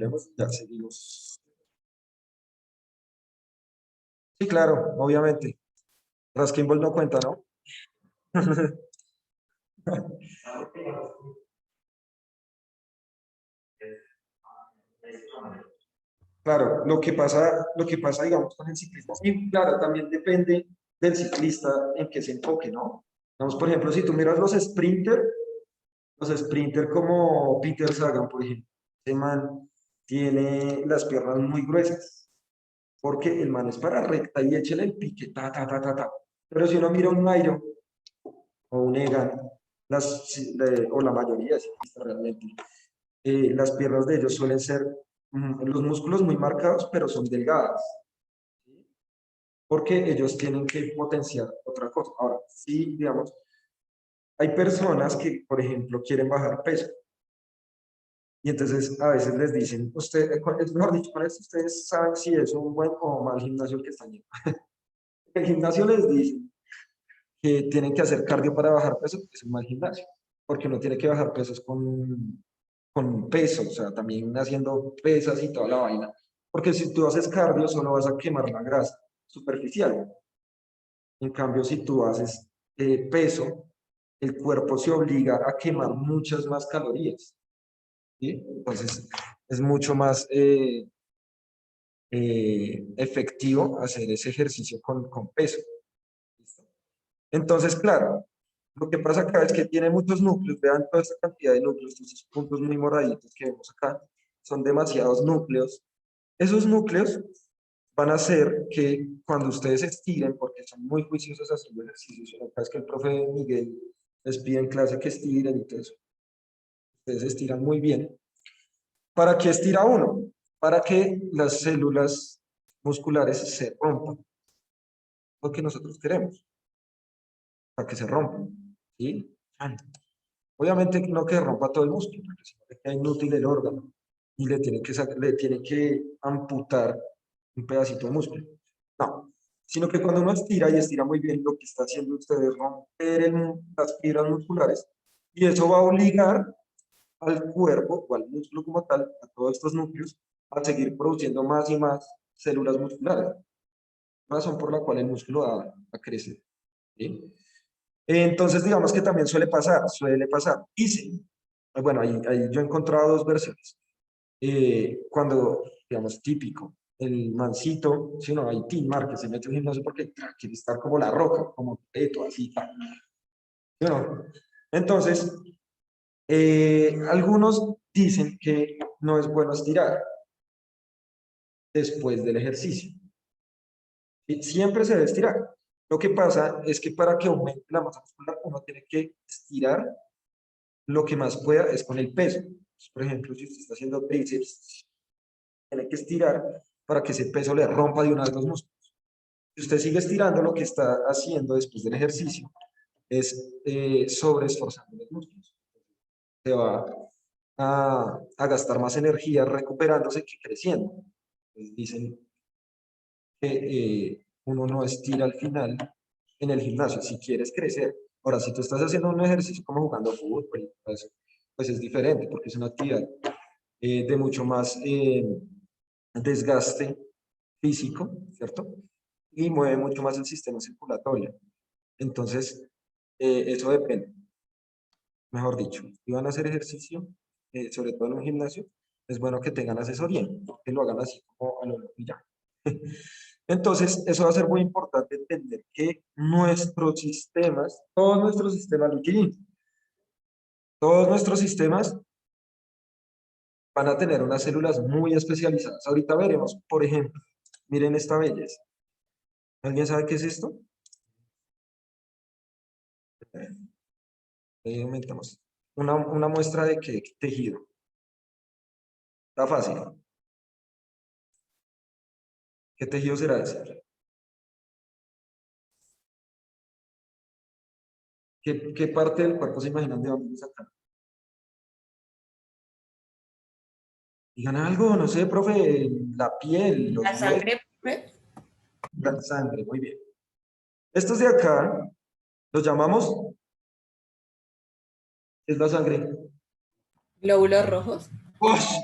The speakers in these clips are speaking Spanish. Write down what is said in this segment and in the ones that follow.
Esperemos, ya seguimos. Sí, claro, obviamente. Raskin Ball no cuenta, ¿no? Claro, lo que pasa, digamos, con el ciclismo. Y claro, también depende del ciclista en que se enfoque, ¿no? Vamos, por ejemplo, si tú miras los sprinter como Peter Sagan, por ejemplo, ese man tiene las piernas muy gruesas, porque el man es para recta y échale el pique, ta, ta, ta, ta, ta. Pero si uno mira un Nairo o un Egan, o la mayoría de ciclistas realmente, las piernas de ellos suelen ser los músculos muy marcados, pero son delgadas, ¿sí? Porque ellos tienen que potenciar otra cosa. Ahora, sí, digamos, hay personas que, por ejemplo, quieren bajar peso y entonces a veces les dicen, es mejor dicho, con esto ustedes saben si es un buen o mal gimnasio que están yendo. El gimnasio les dice que tienen que hacer cardio para bajar peso, es un mal gimnasio, porque uno tiene que bajar pesos con peso, o sea, también haciendo pesas y toda la vaina. Porque si tú haces cardio, solo vas a quemar la grasa superficial. En cambio, si tú haces peso, el cuerpo se obliga a quemar muchas más calorías, ¿sí? Entonces, es mucho más efectivo hacer ese ejercicio con peso. ¿Listo? Entonces, claro, lo que pasa acá es que tiene muchos núcleos, vean toda esta cantidad de núcleos, estos puntos muy moraditos que vemos acá, son demasiados núcleos. Esos núcleos van a hacer que cuando ustedes estiren, porque son muy juiciosos haciendo ejercicios, acá es que el profe Miguel les pide en clase que estiren y todo eso, ustedes estiran muy bien. ¿Para qué estira uno? Para que las células musculares se rompan, lo que nosotros queremos, para que se rompan, ¿sí? Obviamente no que rompa todo el músculo, porque si no le queda inútil el órgano y le tiene que amputar un pedacito de músculo. No, sino que cuando uno estira y estira muy bien, lo que está haciendo usted es romper las fibras musculares y eso va a obligar al cuerpo o al músculo como tal, a todos estos núcleos, a seguir produciendo más y más células musculares, razón por la cual el músculo va a crecer. ¿Sí? Entonces, digamos que también suele pasar. Bueno, ahí yo he encontrado dos versiones. Cuando, digamos, típico, el mancito, si no, hay Tim Mar que se mete en un gimnasio porque quiere estar como la roca, como teto, así, tal. ¿Sí o no? Entonces, algunos dicen que no es bueno estirar después del ejercicio. ¿Sí? Siempre se debe estirar. Lo que pasa es que para que aumente la masa muscular, uno tiene que estirar lo que más pueda es con el peso. Entonces, por ejemplo, si usted está haciendo tríceps, tiene que estirar para que ese peso le rompa de una vez los músculos. Si usted sigue estirando, lo que está haciendo después del ejercicio es sobreesforzando los músculos. Se va a gastar más energía recuperándose que creciendo. Entonces, dicen que uno no estira al final en el gimnasio si quieres crecer. Ahora, si tú estás haciendo un ejercicio como jugando fútbol, pues es diferente porque es una actividad de mucho más desgaste físico, ¿cierto? Y mueve mucho más el sistema circulatorio. Entonces, eso depende. Mejor dicho, si van a hacer ejercicio, sobre todo en un gimnasio, es bueno que tengan asesoría, que lo hagan así como a lo loco y ya. Entonces, eso va a ser muy importante entender que nuestros sistemas, todos nuestros sistemas, Luigi, todos nuestros sistemas van a tener unas células muy especializadas. Ahorita veremos, por ejemplo, miren esta belleza. ¿Alguien sabe qué es esto? Ahí aumentamos. Una muestra de qué tejido. Está fácil. ¿Qué tejido será ese? ¿Qué parte del cuerpo se imaginan de dónde sacar? Digan algo, no sé, profe, la piel, los La huesos, sangre, ¿eh? la sangre, muy bien. Estos de acá los llamamos, ¿qué es la sangre? Glóbulos rojos. ¡Ush!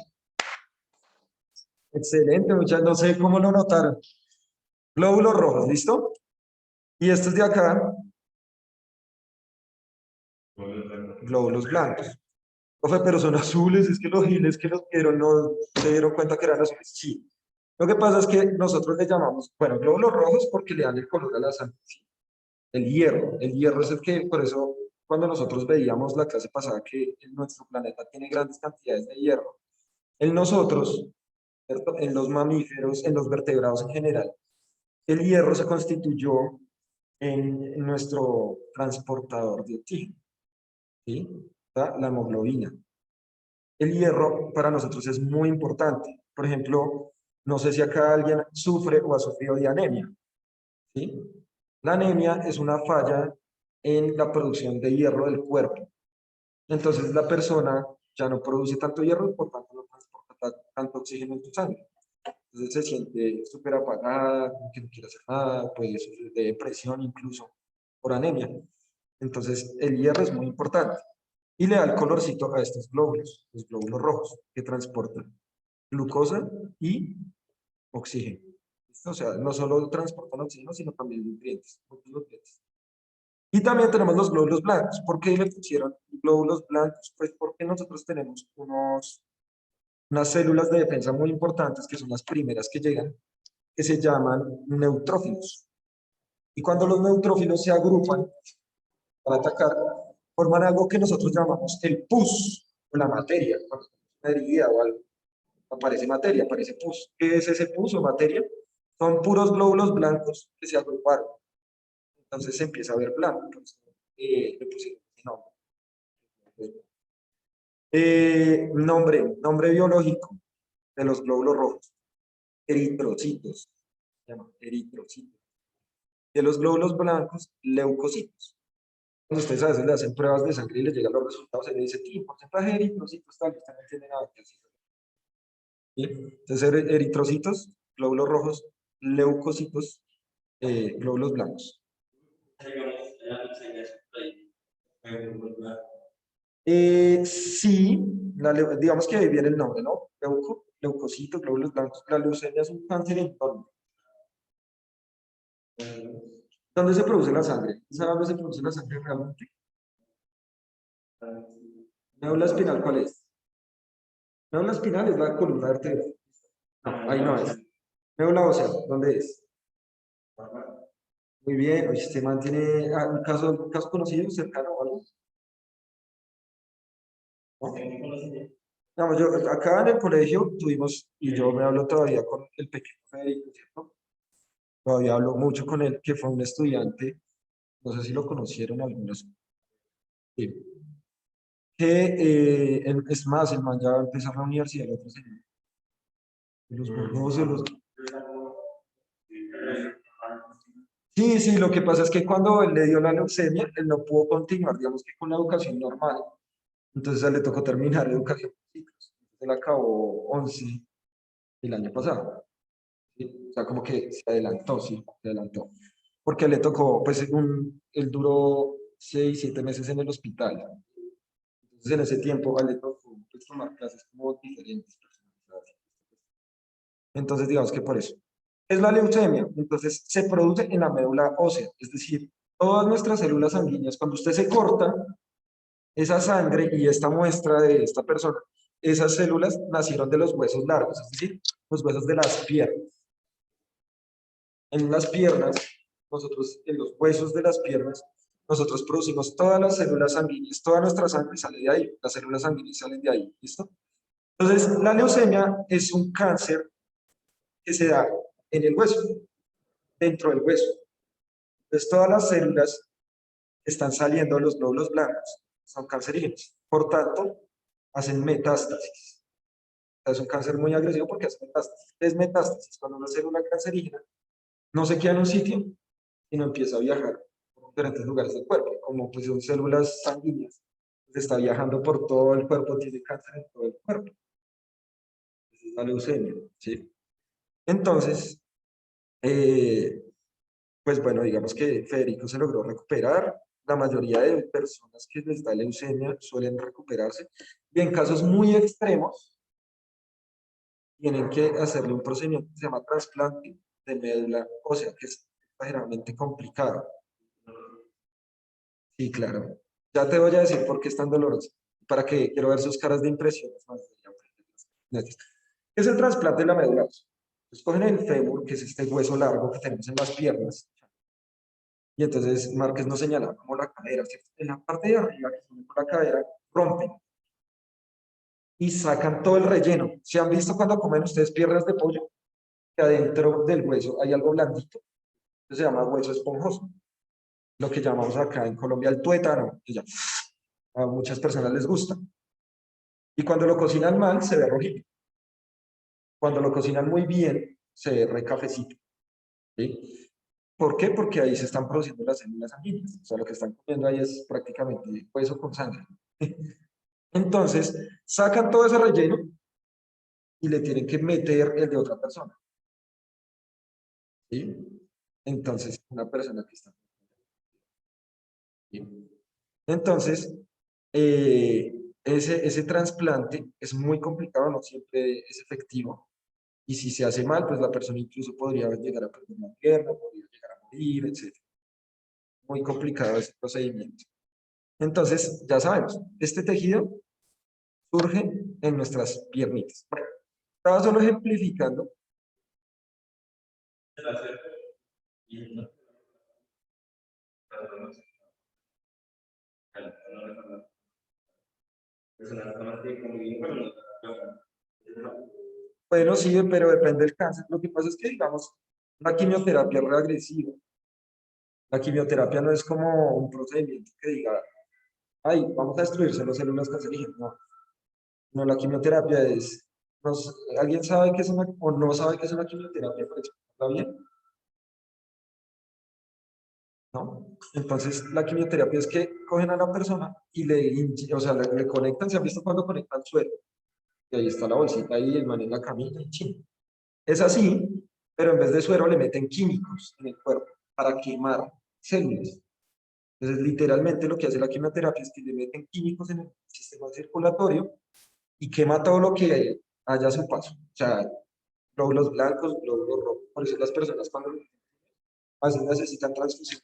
Excelente, muchachos. No sé cómo lo notaron. Glóbulos rojos, ¿listo? Y estos de acá, glóbulos blancos. Profe, pero son azules, es que los giles que los vieron no se dieron cuenta que eran azules. Sí. Lo que pasa es que nosotros le llamamos, bueno, glóbulos rojos porque le dan el color a la sangre. ¿Sí? El hierro es el que, por eso, cuando nosotros veíamos la clase pasada que nuestro planeta tiene grandes cantidades de hierro, en nosotros, ¿cierto? En los mamíferos, en los vertebrados en general, el hierro se constituyó en nuestro transportador de oxígeno, ¿sí? La hemoglobina. El hierro para nosotros es muy importante. Por ejemplo, no sé si acá alguien sufre o ha sufrido de anemia, ¿sí? La anemia es una falla en la producción de hierro del cuerpo. Entonces la persona ya no produce tanto hierro y por tanto no transporta tanto oxígeno en tu sangre. Entonces se siente súper apagada, que no quiere hacer nada, puede sufrir de depresión incluso por anemia. Entonces el hierro es muy importante y le da el colorcito a estos glóbulos, los glóbulos rojos, que transportan glucosa y oxígeno. O sea, no solo transportan oxígeno, sino también nutrientes, otros nutrientes. Y también tenemos los glóbulos blancos. ¿Por qué le pusieron glóbulos blancos? Pues porque nosotros tenemos unas células de defensa muy importantes, que son las primeras que llegan, que se llaman neutrófilos. Y cuando los neutrófilos se agrupan para atacar, forman algo que nosotros llamamos el pus, o la materia. Cuando una herida o algo, aparece materia, aparece pus. ¿Qué es ese pus o materia? Son puros glóbulos blancos que se agruparon. Entonces se empieza a ver blanco. Entonces, le pusimos ese nombre. Nombre biológico de los glóbulos rojos. Eritrocitos. Se llama eritrocitos. De los glóbulos blancos, leucocitos. Entonces ustedes a veces le hacen pruebas de sangre y les llegan los resultados y le dicen, ¿qué porcentaje de eritrocitos tal? Usted no entiende nada. ¿Sí? Entonces eritrocitos, glóbulos rojos, leucocitos, glóbulos blancos. Sí, digamos que ahí viene el nombre, ¿no? Leucocitos, glóbulos blancos. La leucemia es un cáncer enorme. ¿Dónde se produce la sangre? ¿Sabe dónde se produce la sangre realmente? ¿Médula espinal cuál es? Médula espinal es la columna vertebral. No, ahí no es. Médula ósea, ¿dónde es? Muy bien, oye, este man tiene un caso conocido, cercano o algo. ¿No? Digamos, yo, acá en el colegio tuvimos, y yo me hablo todavía con el pequeño Federico, ¿cierto? Todavía hablo mucho con él, que fue un estudiante, no sé si lo conocieron algunos, sí, que es más, el man ya va a empezar la universidad, el otro señor, los burgos, los... Sí, sí, lo que pasa es que cuando él le dio la leucemia, él no pudo continuar, digamos que con la educación normal. Entonces a él le tocó terminar educación por ciclos. Él acabó 11 el año pasado. ¿Sí? O sea, como que se adelantó, sí, se adelantó. Porque le tocó, pues, él duró 6, 7 meses en el hospital. Entonces en ese tiempo a él le tocó pues, tomar clases como diferentes, personalizadas. Entonces digamos que por eso. Es la leucemia, entonces se produce en la médula ósea, es decir, todas nuestras células sanguíneas, cuando usted se corta, esa sangre y esta muestra de esta persona, esas células nacieron de los huesos largos, es decir, los huesos de las piernas. En las piernas, nosotros, en los huesos de las piernas, nosotros producimos todas las células sanguíneas, toda nuestra sangre sale de ahí, las células sanguíneas salen de ahí, ¿listo? Entonces, la leucemia es un cáncer que se da en el hueso, dentro del hueso. Entonces, todas las células que están saliendo de los glóbulos blancos son cancerígenos. Por tanto, hacen metástasis. Es un cáncer muy agresivo porque hace metástasis. Es metástasis cuando una célula cancerígena no se queda en un sitio, sino empieza a viajar por diferentes lugares del cuerpo. Como pues son células sanguíneas, pues está viajando por todo el cuerpo, tiene cáncer en todo el cuerpo. Esa es la leucemia, ¿sí? Entonces, eh, pues bueno, digamos que Federico se logró recuperar. La mayoría de personas que les da leucemia suelen recuperarse. Y en casos muy extremos, tienen que hacerle un procedimiento que se llama trasplante de médula ósea, que es exageradamente complicado. Sí, claro. Ya te voy a decir por qué es tan doloroso. Para que quiero ver sus caras de impresión. Es el trasplante de la médula ósea. Entonces cogen el fémur, que es este hueso largo que tenemos en las piernas, y entonces Márquez nos señala como la cadera, ¿cierto? En la parte de arriba, que es la cadera, rompen y sacan todo el relleno. ¿Se han visto cuando comen ustedes piernas de pollo? Que adentro del hueso hay algo blandito, que se llama hueso esponjoso, lo que llamamos acá en Colombia el tuétano, que ya a muchas personas les gusta. Y cuando lo cocinan mal, se ve rojito. Cuando lo cocinan muy bien, se ve re cafecito. ¿Sí? ¿Por qué? Porque ahí se están produciendo las células sanguíneas. O sea, lo que están comiendo ahí es prácticamente hueso con sangre. Entonces, sacan todo ese relleno y le tienen que meter el de otra persona. ¿Sí? Entonces, una persona que está. ¿Sí? Entonces, ese trasplante es muy complicado, no siempre es efectivo. Y si se hace mal, pues la persona incluso podría llegar a perder una pierna, podría llegar a morir, etc. Muy complicado ese procedimiento. Entonces, ya sabemos, este tejido surge en nuestras piernitas. Bueno, estaba solo ejemplificando. Bueno, sí, pero depende del cáncer. Lo que pasa es que, digamos, la quimioterapia es reagresiva. La quimioterapia no es como un procedimiento que diga, ay, vamos a destruirse las células cancerígenas. No, no, la quimioterapia es, ¿alguien sabe qué es una, o no sabe qué es una quimioterapia para explicarla bien? ¿No? Entonces, la quimioterapia es que cogen a la persona y o sea, le conectan, ¿se han visto cuando conectan suero? Y ahí está la bolsita ahí, el man en la camilla y chin. Es así, pero en vez de suero le meten químicos en el cuerpo para quemar células. Entonces, literalmente lo que hace la quimioterapia es que le meten químicos en el sistema circulatorio y quema todo lo que haya a su paso. O sea, glóbulos blancos, glóbulos rojos. Por eso las personas cuando a veces necesitan transfusión,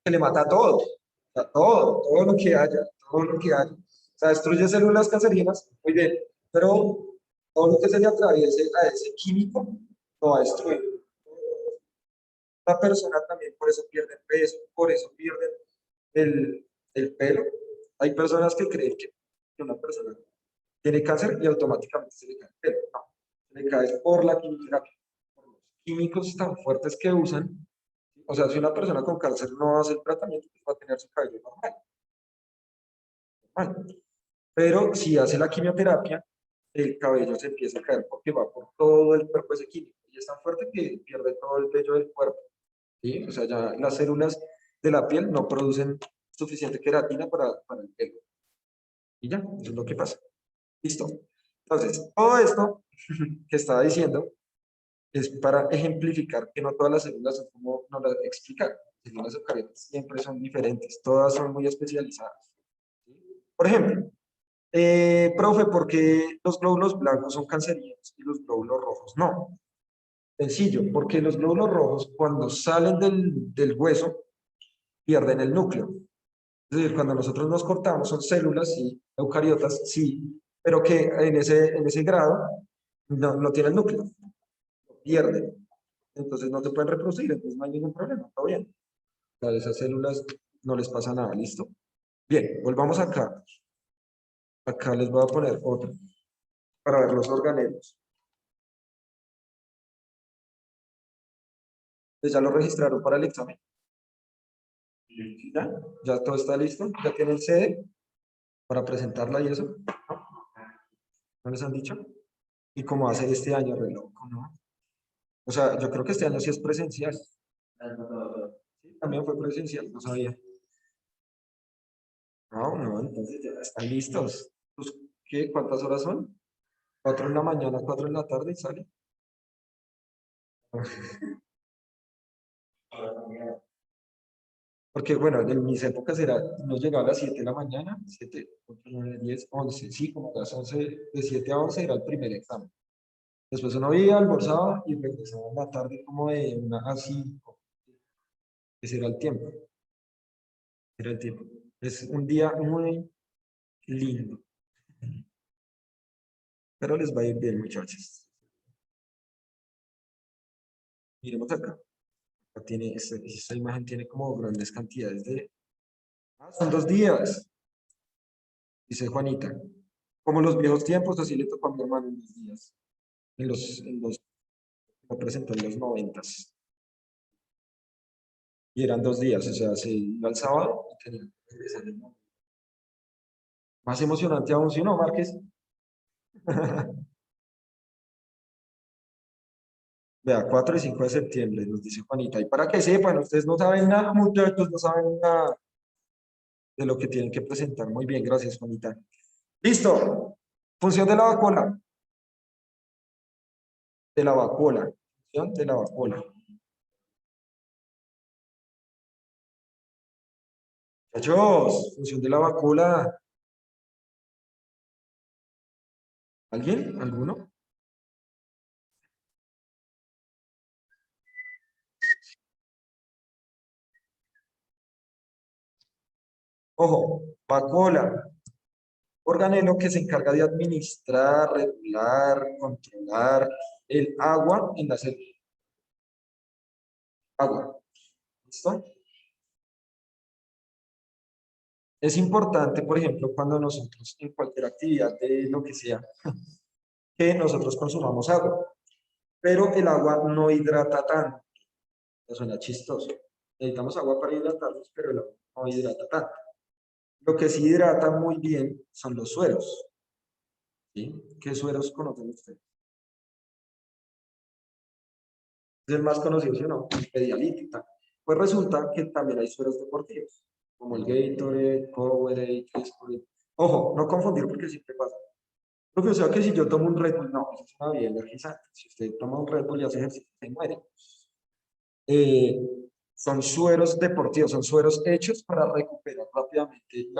que le mata todo. O sea, todo lo que haya, todo lo que haya. O sea, destruye células cancerígenas, muy bien, pero todo lo que se le atraviese a ese químico lo va a destruir. La persona también por eso pierde peso, por eso pierde el pelo. Hay personas que creen que una persona tiene cáncer y automáticamente se le cae el pelo. No, se le cae por la quimioterapia, por los químicos tan fuertes que usan. O sea, si una persona con cáncer no hace el tratamiento, pues va a tener su cabello normal, normal. Pero si hace la quimioterapia, el cabello se empieza a caer porque va por todo el cuerpo ese químico. Y es tan fuerte que pierde todo el vello del cuerpo. ¿Sí? O sea, ya las células de la piel no producen suficiente queratina para el pelo. Y ya, eso es lo que pasa. Listo. Entonces, todo esto que estaba diciendo es para ejemplificar que no todas las células son como nos las explicar. Las células eucariotas siempre son diferentes, todas son muy especializadas. ¿Sí? Por ejemplo, profe, ¿por qué los glóbulos blancos son cancerígenos y los glóbulos rojos no? Sencillo, porque los glóbulos rojos cuando salen del hueso pierden el núcleo. Es decir, cuando nosotros nos cortamos son células, sí, eucariotas, sí, pero que en ese grado no tienen núcleo, lo pierden. Entonces no se pueden reproducir, entonces no hay ningún problema, todo bien. A esas células no les pasa nada, ¿listo? Bien, volvamos acá. Acá les voy a poner otro para ver los organelos. Pues ya lo registraron para el examen. ¿Ya? ¿Ya todo está listo? ¿Ya tienen sede para presentarla y eso? ¿No les han dicho? ¿Y cómo hace este año, re loco, no? O sea, yo creo que este año sí es presencial. Sí, también fue presencial, no sabía. No, no, entonces ya están listos. Pues, ¿qué? ¿Cuántas horas son? 4 en la mañana, 4 en la tarde y sale. Porque, bueno, en mis épocas era, no llegaba a las 7 de la mañana, 7, 8, 9, 10, 11, sí, como a las 11, de 7 a 11 era el primer examen. Después uno iba, almorzaba y regresaba en la tarde como de 1 a 5. Ese era el tiempo. Era el tiempo. Es un día muy lindo. Pero les va a ir bien, muchachos. Miremos acá. Acá tiene, esta imagen tiene como grandes cantidades de... Ah, son 2 días, dice Juanita. Como los viejos tiempos, así le tocó a mi hermano en 2 días. Lo presentó en los 90s. Y eran 2 días, o sea, se iba el sábado y tenía que regresar el domingo. Más emocionante aún, si no, Márquez. Vea, 4 y 5 de septiembre, nos dice Juanita. Y para que sepan, ustedes no saben nada, muchachos, no saben nada de lo que tienen que presentar. Muy bien, gracias, Juanita. Listo. Función de la vacuola. De la vacuola. Función de la vacuola. Muchachos, función de la vacuola. ¿Alguien? ¿Alguno? Ojo, vacuola. Organelo que se encarga de administrar, regular, controlar el agua en la célula. Agua. ¿Listo? Es importante, por ejemplo, cuando nosotros en cualquier actividad de lo que sea, que nosotros consumamos agua, pero el agua no hidrata tanto. Eso suena chistoso. Necesitamos agua para hidratarnos, pero el agua no hidrata tanto. Lo que sí hidrata muy bien son los sueros. ¿Sí? ¿Qué sueros conocen ustedes? Es el más conocido, ¿sí o no? El Pedialyte. Pues resulta que también hay sueros deportivos, como el Gatorade, Powerade, Gatorade. Ojo, no confundir porque siempre pasa. Lo que sea que si yo tomo un Red Bull, no, eso es una bebida energizante. Si usted toma un Red Bull y hace ejercicio, se muere. Eh, Son sueros deportivos, son sueros hechos para recuperar rápidamente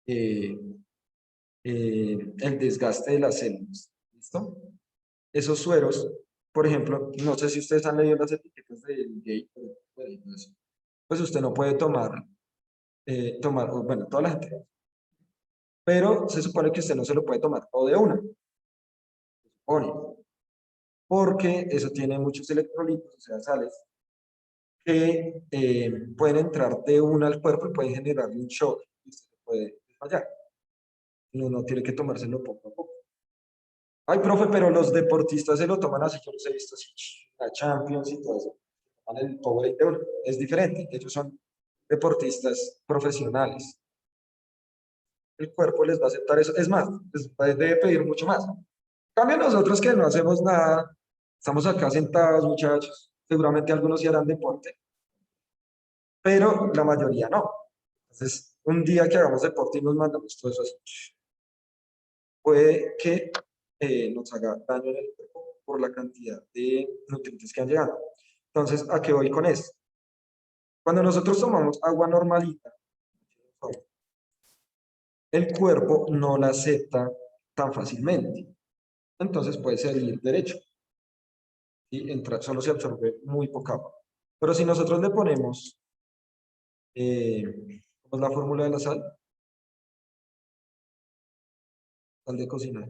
eh, el desgaste de las células. ¿Listo? Esos sueros, por ejemplo, no sé si ustedes han leído las etiquetas del Gatorade, pues usted no puede bueno, toda la gente, pero se supone que usted no se lo puede tomar todo de una, se supone, porque eso tiene muchos electrolitos, o sea, sales, que pueden entrar de una al cuerpo y pueden generarle un shock y usted puede desmayar. Uno tiene que tomárselo poco a poco. Ay, profe, pero los deportistas se lo toman así, yo los he visto así, la Champions y todo eso. Toman el Powerade de uno. Es diferente, ellos son deportistas profesionales. El cuerpo les va a aceptar eso. Es más, debe pedir mucho más. En cambio, nosotros que no hacemos nada, estamos acá sentados, muchachos. Seguramente algunos sí harán deporte, pero la mayoría no. Entonces, un día que hagamos deporte y nos mandamos todo eso así, puede que nos haga daño en el cuerpo por la cantidad de nutrientes que han llegado. Entonces, ¿a qué voy con esto? Cuando nosotros tomamos agua normalita, el cuerpo no la acepta tan fácilmente. Entonces puede salir derecho y solo se absorbe muy poca agua. Pero si nosotros le ponemos, ¿cómo es la fórmula de la sal? Sal de cocina.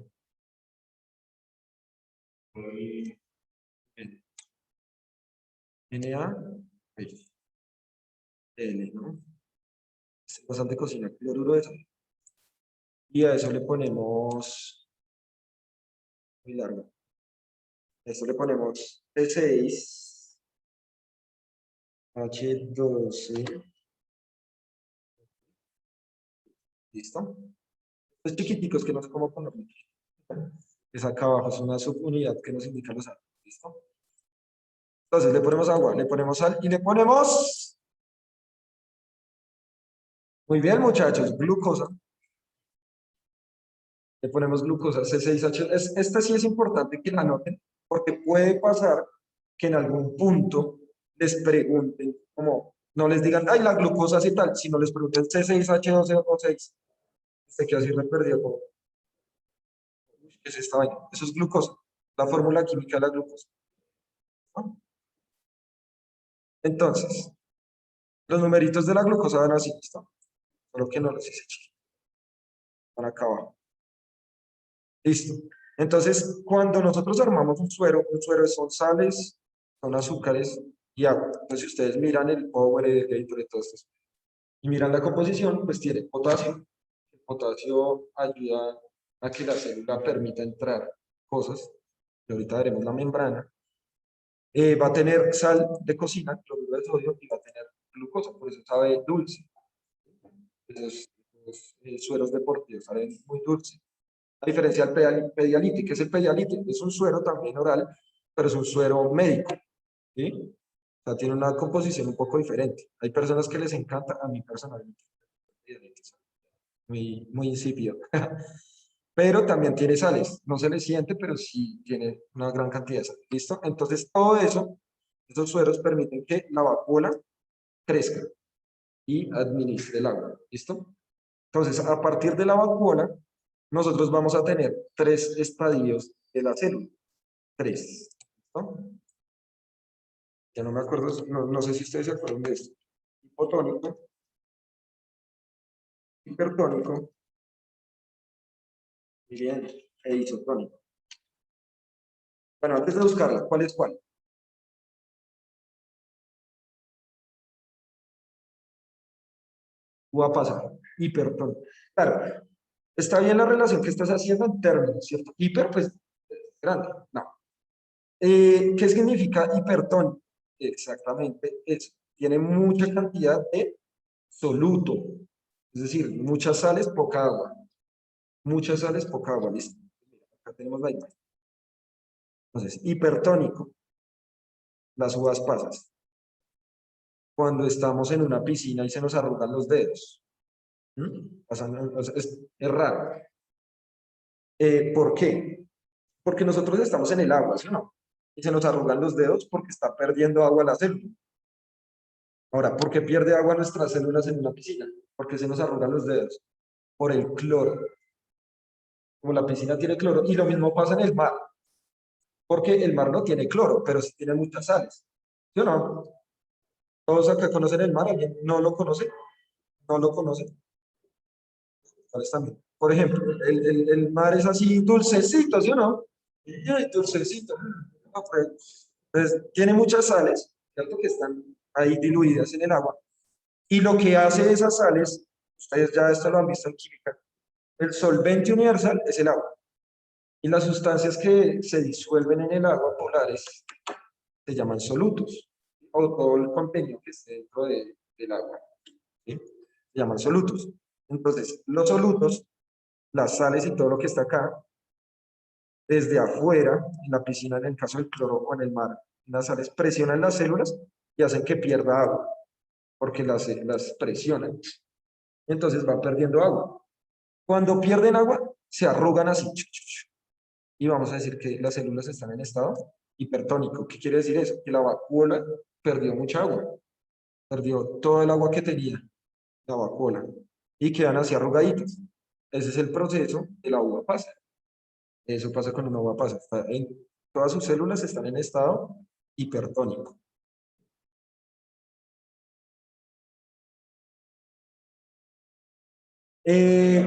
NaL, ¿no? Es la sal de cocina, cloruro de sal. Y a eso le ponemos, muy largo, a eso le ponemos P6, H12, ¿listo? Es chiquiticos que no sé cómo ponerlo. Es acá abajo, es una subunidad que nos indica los átomos, ¿listo? Entonces le ponemos agua, le ponemos sal y le ponemos, muy bien muchachos, glucosa. Le ponemos glucosa C6H. Esta sí es importante que la anoten porque puede pasar que en algún punto les pregunten, como no les digan, ay, la glucosa y tal, sino les pregunten C6H12O6. Este queda así re perdido, como, ¿qué es esta vaina? Eso es glucosa. la fórmula química de la glucosa. ¿No? Entonces, los numeritos de la glucosa van así, ¿listo? Solo que no los hice chiquitos. Van acá abajo. Listo. Entonces, cuando nosotros armamos un suero son sales, son azúcares y agua. Entonces, si ustedes miran el Power, el Gatorade, todo esto, y miran la composición, pues tiene potasio. El potasio ayuda a que la célula permita entrar cosas, y ahorita veremos la membrana. Va a tener sal de cocina, cloruro de sodio, y va a tener glucosa, por eso sabe dulce. Los sueros deportivos saben muy dulce. A diferencia del Pedialyte, que es el Pedialyte, es un suero también oral, pero es un suero médico, ¿sí? O sea, tiene una composición un poco diferente. Hay personas que les encanta, a mí personalmente, muy insípido. Pero también tiene sales, no se le siente, pero sí tiene una gran cantidad de sales. ¿Listo? Entonces, todo eso, esos sueros permiten que la vacuola crezca y administre el agua. ¿Listo? Entonces, a partir de la vacuola, nosotros vamos a tener 3 estadios de la célula. 3. ¿Listo? Ya no me acuerdo, no sé si ustedes se acuerdan de esto. Hipotónico, hipertónico y bien, e isotónico. Bueno, antes de buscarla, ¿cuál es cuál? Va a pasar, hipertónico. Claro, está bien la relación que estás haciendo en términos, ¿cierto? Hiper, pues, grande, no. ¿Qué significa hipertónico? Exactamente eso. Tiene mucha cantidad de soluto, es decir, muchas sales, poca agua. Muchas sales, poca agua, listo. Acá tenemos la imagen. Entonces, hipertónico, las uvas pasas. Cuando estamos en una piscina y se nos arrugan los dedos. O sea, es raro. ¿Por qué? Porque nosotros estamos en el agua, ¿sí o no? Y se nos arrugan los dedos porque está perdiendo agua la célula. Ahora, ¿por qué pierde agua nuestras células en una piscina? Porque se nos arrugan los dedos. Por el cloro. Como la piscina tiene cloro. Y lo mismo pasa en el mar. Porque el mar no tiene cloro, pero sí tiene muchas sales. ¿Sí o no? Todos acá conocen el mar, ¿alguien no lo conoce? No lo conoce. ¿Cuáles también? Por ejemplo, el mar es así dulcecito, ¿sí o no? Ay, dulcecito. No, pues, tiene muchas sales, ¿cierto? Que están ahí diluidas en el agua. Y lo que hace esas sales, ustedes ya esto lo han visto en química, el solvente universal es el agua. Y las sustancias que se disuelven en el agua polares se llaman solutos, o todo el contenido que esté dentro del agua, ¿sí? Se llaman solutos. Entonces, los solutos, las sales y todo lo que está acá, desde afuera, en la piscina, en el caso del cloro o en el mar, las sales presionan las células y hacen que pierda agua, porque las presionan. Entonces va perdiendo agua. Cuando pierden agua, se arrugan así. Y vamos a decir que las células están en estado hipertónico. ¿Qué quiere decir eso? Que la vacuola perdió mucha agua. Perdió todo el agua que tenía la vacuola. Y quedan así arrugaditas. Ese es el proceso de la uva pasa. Eso pasa con una uva pasa. Todas sus células están en estado hipertónico. Eh,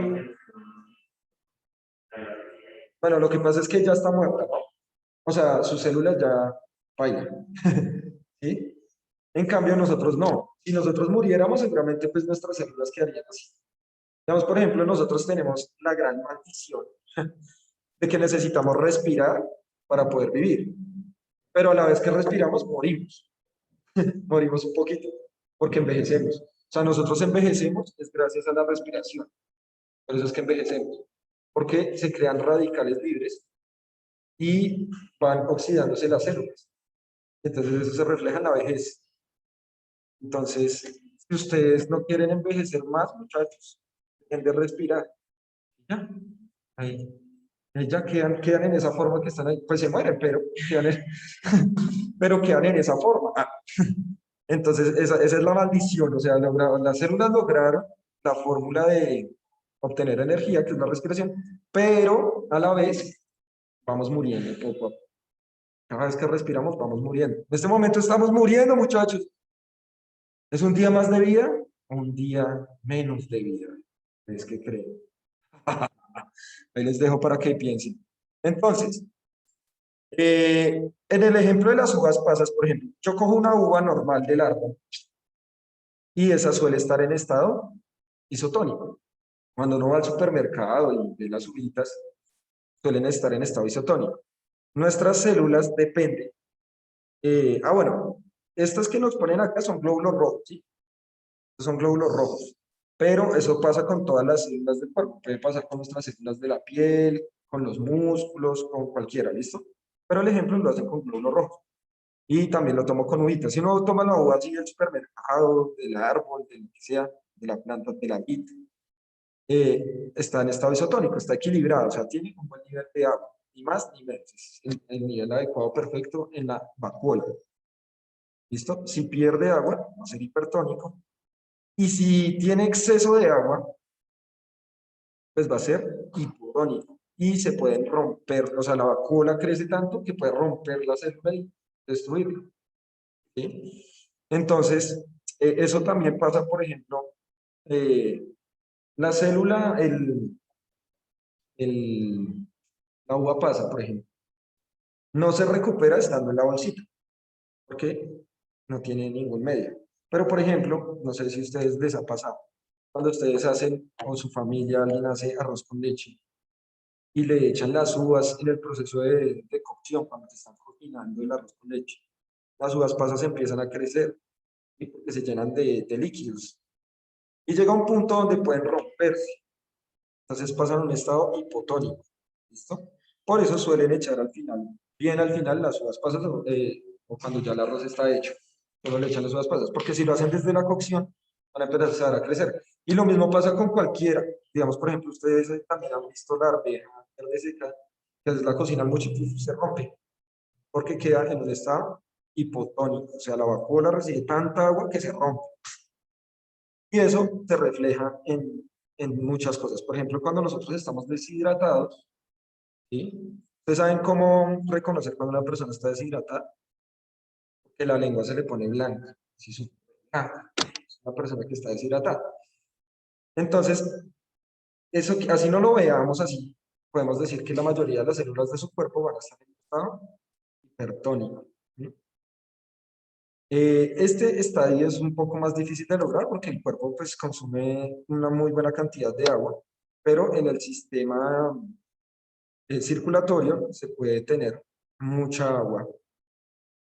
bueno, lo que pasa es que ya está muerta, ¿no? O sea, sus células ya bailan. ¿Sí? En cambio, nosotros no. Si nosotros muriéramos, seguramente pues nuestras células quedarían así. Digamos, por ejemplo, nosotros tenemos la gran maldición de que necesitamos respirar para poder vivir. Pero a la vez que respiramos, morimos. Morimos un poquito, porque envejecemos. O sea, nosotros envejecemos es gracias a la respiración. Por eso es que envejecemos. Porque se crean radicales libres y van oxidándose las células. Entonces eso se refleja en la vejez. Entonces, si ustedes no quieren envejecer más, muchachos, dejen de respirar. Ya, ahí, ahí ya quedan en esa forma que están ahí. Pues se mueren, pero quedan en, pero quedan en esa forma. Entonces, esa es la maldición. O sea, las células lograron la fórmula de obtener energía, que es la respiración, pero a la vez vamos muriendo poco a poco. Cada vez que respiramos, vamos muriendo. En este momento estamos muriendo, muchachos. ¿Es un día más de vida o un día menos de vida? ¿Es que creen? Ahí les dejo para que piensen. Entonces, en el ejemplo de las uvas pasas, por ejemplo, yo cojo una uva normal del árbol y esa suele estar en estado isotónico. Cuando uno va al supermercado y ve las uvitas, suelen estar en estado isotónico. Nuestras células dependen. Bueno, estas que nos ponen acá son glóbulos rojos, ¿sí? Son glóbulos rojos. Pero eso pasa con todas las células del cuerpo. Puede pasar con nuestras células de la piel, con los músculos, con cualquiera, ¿listo? Pero el ejemplo lo hacen con glóbulos rojos. Y también lo tomo con uvitas. Si uno toma la uva así del supermercado, del árbol, de lo que sea, de la planta, de la vid, está en estado isotónico, está equilibrado, o sea, tiene un buen nivel de agua, ni más ni menos. Es el nivel adecuado, perfecto en la vacuola. ¿Listo? Si pierde agua, va a ser hipertónico. Y si tiene exceso de agua, pues va a ser hipotónico. Y se pueden romper, o sea, la vacuola crece tanto que puede romper la célula y destruirla. ¿Sí? Entonces, eso también pasa, por ejemplo, eh, la célula, el, la uva pasa, por ejemplo, no se recupera estando en la bolsita, porque no tiene ningún medio. Pero, por ejemplo, no sé si a ustedes les ha pasado, cuando ustedes hacen, o su familia, alguien hace arroz con leche, y le echan las uvas en el proceso de cocción, cuando se están cocinando el arroz con leche. Las uvas pasas empiezan a crecer y porque se llenan de líquidos. Y llega un punto donde pueden romperse. Entonces pasan a un estado hipotónico. ¿Listo? Por eso suelen echar al final, bien al final, las uvas pasas o cuando ya el arroz está hecho. Solo le echan las uvas pasas. Porque si lo hacen desde la cocción, van a empezar a crecer. Y lo mismo pasa con cualquiera. Digamos, por ejemplo, ustedes también han visto la arveja verde seca, que es la cocinan mucho y se rompe. Porque queda en un estado hipotónico. O sea, la vacuola recibe tanta agua que se rompe. Y eso se refleja en muchas cosas. Por ejemplo, cuando nosotros estamos deshidratados, ¿sí? ¿Ustedes saben cómo reconocer cuando una persona está deshidratada? Que la lengua se le pone blanca. ¿Sí? Blanca. Es una persona que está deshidratada. Entonces, eso, así no lo veamos así, podemos decir que la mayoría de las células de su cuerpo van a estar en estado hipertónico. ¿Sí? Este estadio es un poco más difícil de lograr porque el cuerpo pues, consume una muy buena cantidad de agua, pero en el sistema circulatorio se puede tener mucha agua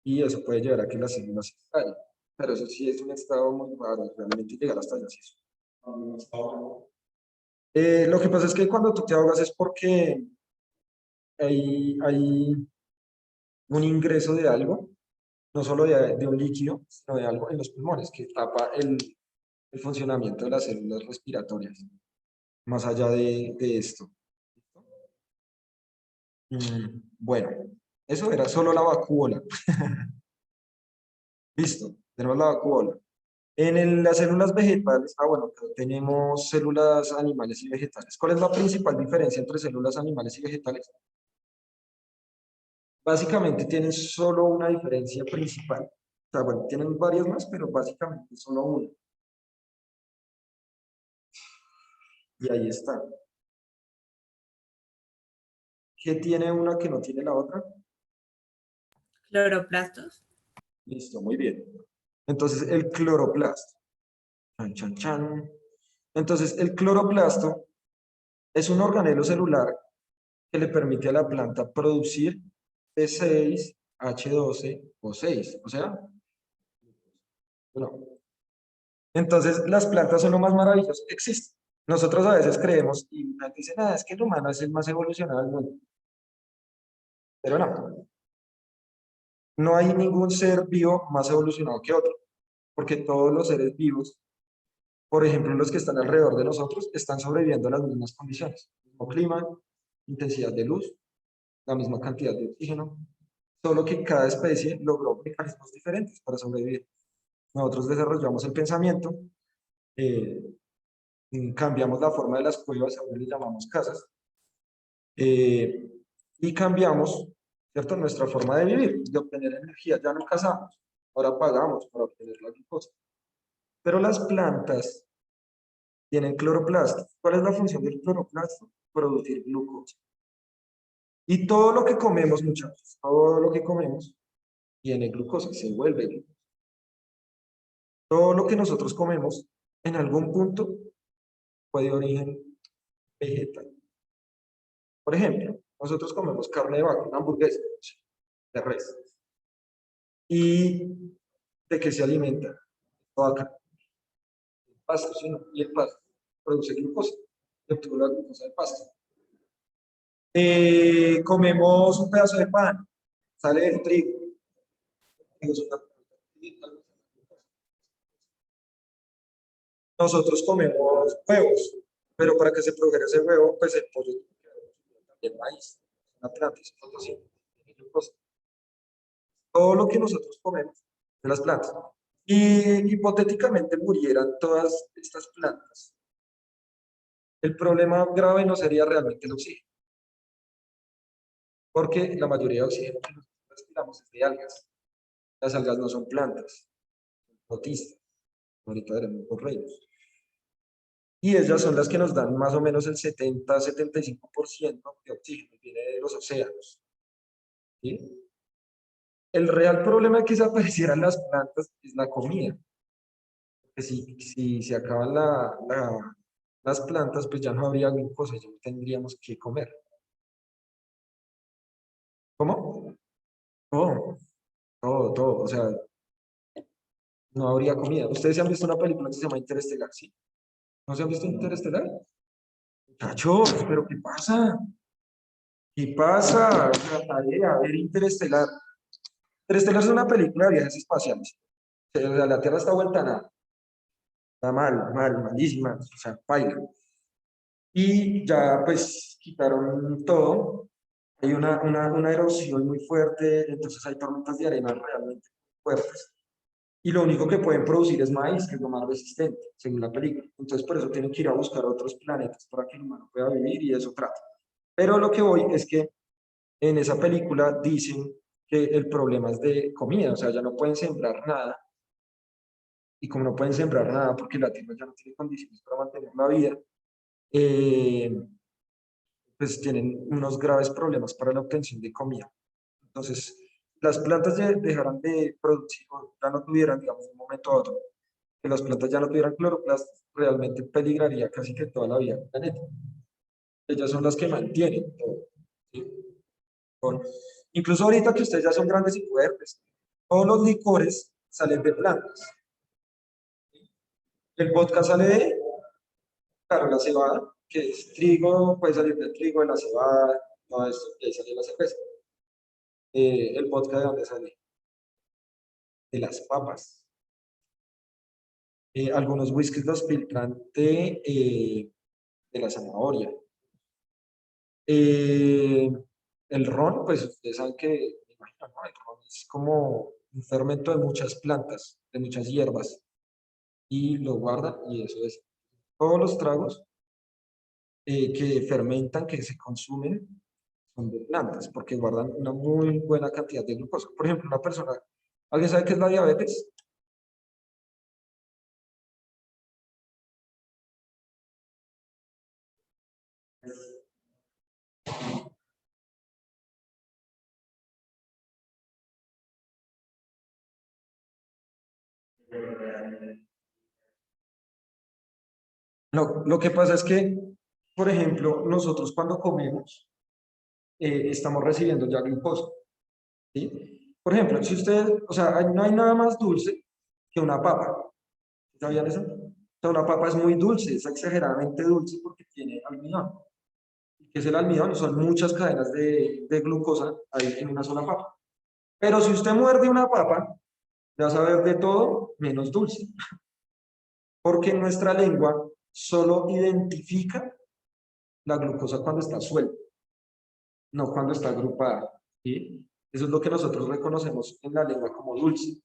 y eso puede llevar a que las células se estallen. Pero eso sí es un estado muy raro, realmente llegar hasta allá sí es un estado raro. Lo que pasa es que cuando tú te ahogas es porque hay un ingreso de algo, no solo de un líquido, sino de algo en los pulmones que tapa el funcionamiento de las células respiratorias, más allá de esto. Bueno, eso era solo la vacuola. Listo, tenemos la vacuola. Las células vegetales, bueno, pero tenemos células animales y vegetales. ¿Cuál es la principal diferencia entre células animales y vegetales? Básicamente tienen solo una diferencia principal. O sea, bueno, tienen varias más, pero básicamente solo una. Y ahí está. ¿Qué tiene una que no tiene la otra? Cloroplastos. Listo, muy bien. Entonces, el cloroplasto. Chan, chan, chan. Entonces, el cloroplasto es un organelo celular que le permite a la planta producir C6, H12 o 6. O sea, bueno. Entonces, las plantas son lo más maravilloso que existe. Nosotros a veces creemos y nos dicen, es que el humano es el más evolucionado del mundo. Pero no, no hay ningún ser vivo más evolucionado que otro, porque todos los seres vivos, por ejemplo, los que están alrededor de nosotros, están sobreviviendo a las mismas condiciones. El mismo clima, intensidad de luz, la misma cantidad de oxígeno, solo que cada especie logró mecanismos diferentes para sobrevivir. Nosotros desarrollamos el pensamiento, eh, cambiamos la forma de las cuevas, ahora le llamamos casas, y cambiamos, ¿cierto? Nuestra forma de vivir, de obtener energía. Ya no cazamos, ahora pagamos para obtener la glucosa. Pero las plantas tienen cloroplasto. ¿Cuál es la función del cloroplasto? Producir glucosa. Y todo lo que comemos, muchachos, todo lo que comemos tiene glucosa, se vuelve glucosa. Todo lo que nosotros comemos, en algún punto, fue de origen vegetal. Por ejemplo, nosotros comemos carne de vaca, una hamburguesa de res. ¿Y de qué se alimenta? Vaca, el pasto, ¿sí? Y el pasto produce glucosa. Y obtuvo la glucosa del pasto. Comemos un pedazo de pan, sale del trigo. Nosotros comemos huevos, pero para que se produjera ese huevo, pues el pollo el maíz, una planta, es fotosíntesis, glucosa. Todo lo que nosotros comemos de las plantas. Y hipotéticamente murieran todas estas plantas. El problema grave no sería realmente el oxígeno, porque la mayoría de oxígeno que nosotros respiramos es de algas. Las algas no son plantas, son protistas. Ahorita veremos los reinos. Y ellas son las que nos dan más o menos el 70-75% de oxígeno, viene de los océanos. ¿Sí? El real problema de que desaparecieran las plantas es la comida. Porque si se acaban las plantas, pues ya no habría glucosa, ya no tendríamos que comer. ¿Cómo? Todo, todo. O sea, no habría comida. ¿Ustedes se han visto una película que se llama Interestelar? ¿Sí? ¿No se han visto Interestelar? Muchachos, ¿pero qué pasa? ¿Qué pasa? Trataré a ver Interestelar. Interestelar es una película de viajes espaciales. O sea, la Tierra está vuelta a nada. Está malísima. O sea, paila. Y ya pues quitaron todo. Hay una erosión muy fuerte, entonces hay tormentas de arena realmente fuertes. Y lo único que pueden producir es maíz, que es lo más resistente, según la película. Entonces por eso tienen que ir a buscar otros planetas para que el humano pueda vivir y eso trata. Pero lo que voy es que en esa película dicen que el problema es de comida, o sea, ya no pueden sembrar nada. Y como no pueden sembrar nada porque la tierra ya no tiene condiciones para mantener la vida, eh, pues tienen unos graves problemas para la obtención de comida. Entonces, las plantas ya dejarán de producir, o ya no tuvieran, digamos, de un momento a otro, que las plantas ya no tuvieran cloroplasto, realmente peligraría casi que toda la vida del planeta. Ellas son las que mantienen todo. ¿Sí? Con- incluso ahorita que ustedes ya son grandes y fuertes, todos los licores salen de plantas. El vodka sale de, claro, la cebada, que es trigo, puede salir del trigo, de la cebada, todo esto, y ahí sale la cerveza. El vodka, ¿de dónde sale? De las papas. Algunos whiskies los filtran de la zanahoria. Eh, el ron, pues ustedes saben que, me imagino, ¿no? El ron es como un fermento de muchas plantas, de muchas hierbas, y lo guardan, y eso es. Todos los tragos que fermentan, que se consumen, son de plantas, porque guardan una muy buena cantidad de glucosa. Por ejemplo, una persona, ¿alguien sabe qué es la diabetes? Lo que pasa es que, por ejemplo, nosotros cuando comemos, estamos recibiendo ya glucosa, ¿sí? Por ejemplo, si usted, o sea, no hay nada más dulce que una papa. ¿Sabían eso? O sea, una papa es muy dulce, es exageradamente dulce porque tiene almidón. ¿Qué es el almidón? Son muchas cadenas de glucosa ahí en una sola papa. Pero si usted muerde una papa, va a saber de todo menos dulce, porque nuestra lengua solo identifica la glucosa cuando está suelta, no cuando está agrupada. ¿Sí? Eso es lo que nosotros reconocemos en la lengua como dulce.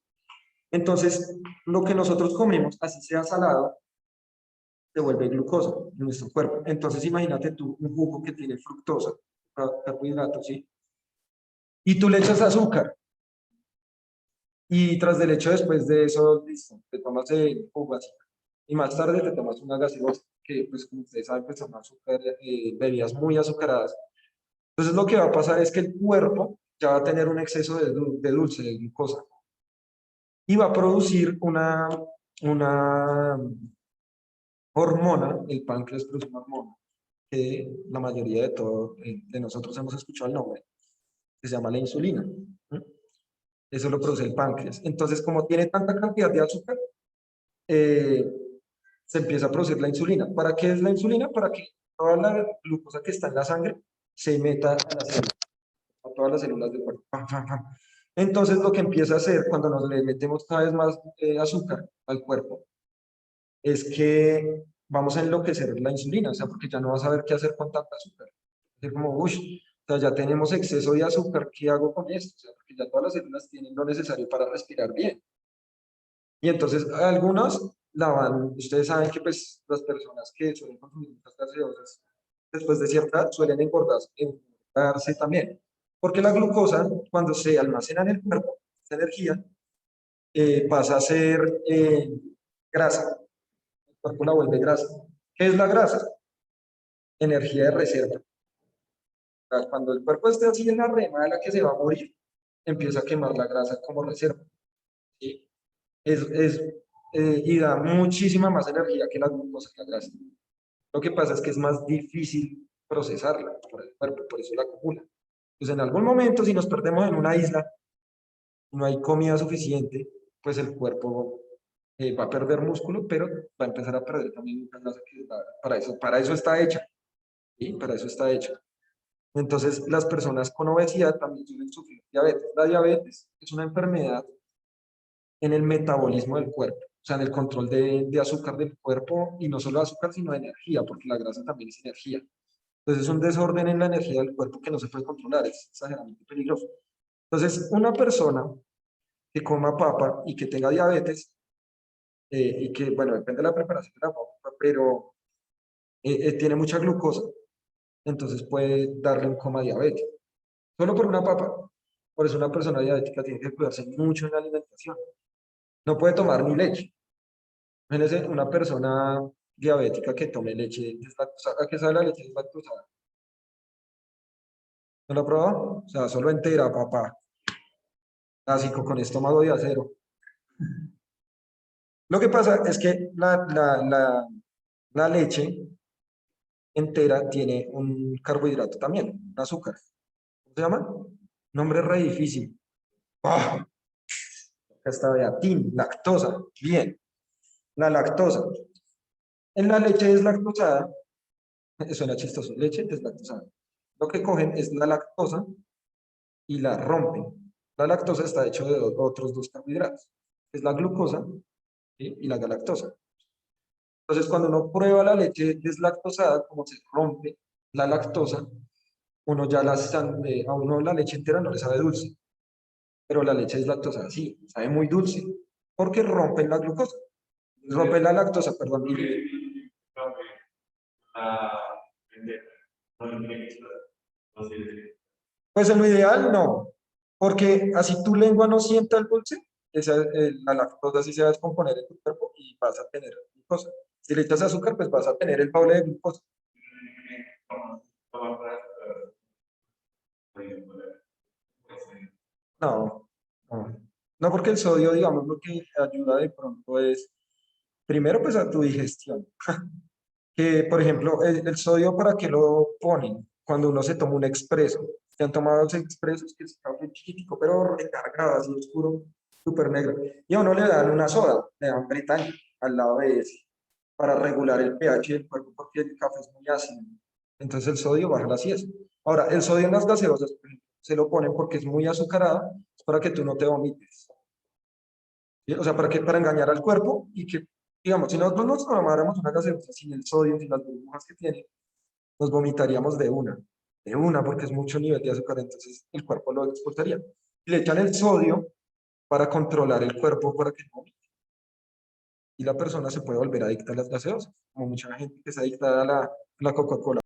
Entonces, lo que nosotros comemos, así sea salado, se vuelve glucosa en nuestro cuerpo. Entonces, imagínate tú un jugo que tiene fructosa. carbohidratos, ¿sí? Y tú le echas azúcar. Y tras del hecho, después de eso, listo, te tomas el jugo así. Y más tarde te tomas una gaseosa, que pues como ustedes saben, pues son azúcar, bebidas muy azucaradas. Entonces lo que va a pasar es que el cuerpo ya va a tener un exceso de dulce, de glucosa, y va a producir una hormona, el páncreas produce una hormona, que la mayoría de nosotros hemos escuchado el nombre, que se llama la insulina. ¿No? Eso lo produce el páncreas. Entonces, como tiene tanta cantidad de azúcar, eh, se empieza a producir la insulina. ¿Para qué es la insulina? Para que toda la glucosa que está en la sangre se meta a las células, a todas las células del cuerpo. Pam, pam, pam. Entonces, lo que empieza a hacer cuando nos le metemos cada vez más azúcar al cuerpo es que vamos a enloquecer la insulina, o sea, porque ya no vas a saber qué hacer con tanta azúcar. Es como, uy, o sea, ya tenemos exceso de azúcar, ¿qué hago con esto? O sea, porque ya todas las células tienen lo necesario para respirar bien. Y entonces algunas la van, ustedes saben que pues las personas que suelen consumir muchas gaseosas después de cierta edad suelen engordarse también. Porque la glucosa, cuando se almacena en el cuerpo, esa energía, pasa a ser grasa. El cuerpo la vuelve grasa. ¿Qué es la grasa? Energía de reserva. O sea, cuando el cuerpo esté así en la rema de la que se va a morir, empieza a quemar la grasa como reserva. ¿Sí? Es, y da muchísima más energía que la glucosa que la grasa. Lo que pasa es que es más difícil procesarla por el cuerpo, por eso la acumula. Pues en algún momento, si nos perdemos en una isla, no hay comida suficiente, pues el cuerpo va a perder músculo, pero va a empezar a perder también mucha grasa que para eso está hecha, ¿sí? Para eso está hecha. Entonces, las personas con obesidad también suelen sufrir diabetes. La diabetes es una enfermedad en el metabolismo del cuerpo, o sea, en el control de azúcar del cuerpo, y no solo azúcar, sino de energía, porque la grasa también es energía. Entonces, es un desorden en la energía del cuerpo que no se puede controlar, es exageradamente peligroso. Entonces, una persona que coma papa y que tenga diabetes, y que, bueno, depende de la preparación de la papa, pero tiene mucha glucosa, entonces puede darle un coma diabético, solo por una papa. Por eso una persona diabética tiene que cuidarse mucho en la alimentación. No puede tomar ni leche. Imagínese una persona diabética que tome leche deslactosada. ¿A qué sabe la leche deslactosada? ¿No lo ha probado? O sea, solo entera, papá. Básico, con estómago de acero. Lo que pasa es que la leche entera tiene un carbohidrato también, un azúcar. ¿Cómo se llama? Nombre re difícil. ¡Ah! Acá está beatín, lactosa. Bien, la lactosa. En la leche deslactosada, suena chistoso, leche deslactosada. Lo que cogen es la lactosa y la rompen. La lactosa está hecho de otros dos carbohidratos, es la glucosa, ¿sí? Y la galactosa. Entonces, cuando uno prueba la leche deslactosada, como se rompe la lactosa, uno ya a uno la leche entera no le sabe dulce, pero la leche deslactosada sí, sabe muy dulce, porque rompen la glucosa, rompen la lactosa, perdón. Pues en lo ideal no, porque así tu lengua no sienta el dulce, la lactosa sí se va a descomponer en tu cuerpo y vas a tener glucosa. Si le echas azúcar, pues vas a tener el doble de glucosa. No, no. No, porque el sodio, digamos, lo que ayuda de pronto es, primero, pues a tu digestión. Que, por ejemplo, el sodio, ¿para qué lo ponen? Cuando uno se toma un expreso. Se han tomado los expresos que es café chiquitico, pero recargado, así oscuro, súper negro. Y a uno le dan una soda, le dan Bretaña al lado de ese, para regular el pH del cuerpo, porque el café es muy ácido. Entonces el sodio baja la acidez. Ahora, el sodio en las gaseosas, por ejemplo, se lo ponen porque es muy azucarada, es para que tú no te vomites. ¿Sí? O sea, para engañar al cuerpo y que, digamos, si nosotros nos tomáramos una gaseosa sin el sodio, sin las burbujas que tiene, nos vomitaríamos de una, porque es mucho nivel de azúcar, entonces el cuerpo lo expulsaría. Y le echan el sodio para controlar el cuerpo para que no vomite. Y la persona se puede volver adicta a las gaseosas, como mucha gente que es adicta a la Coca-Cola.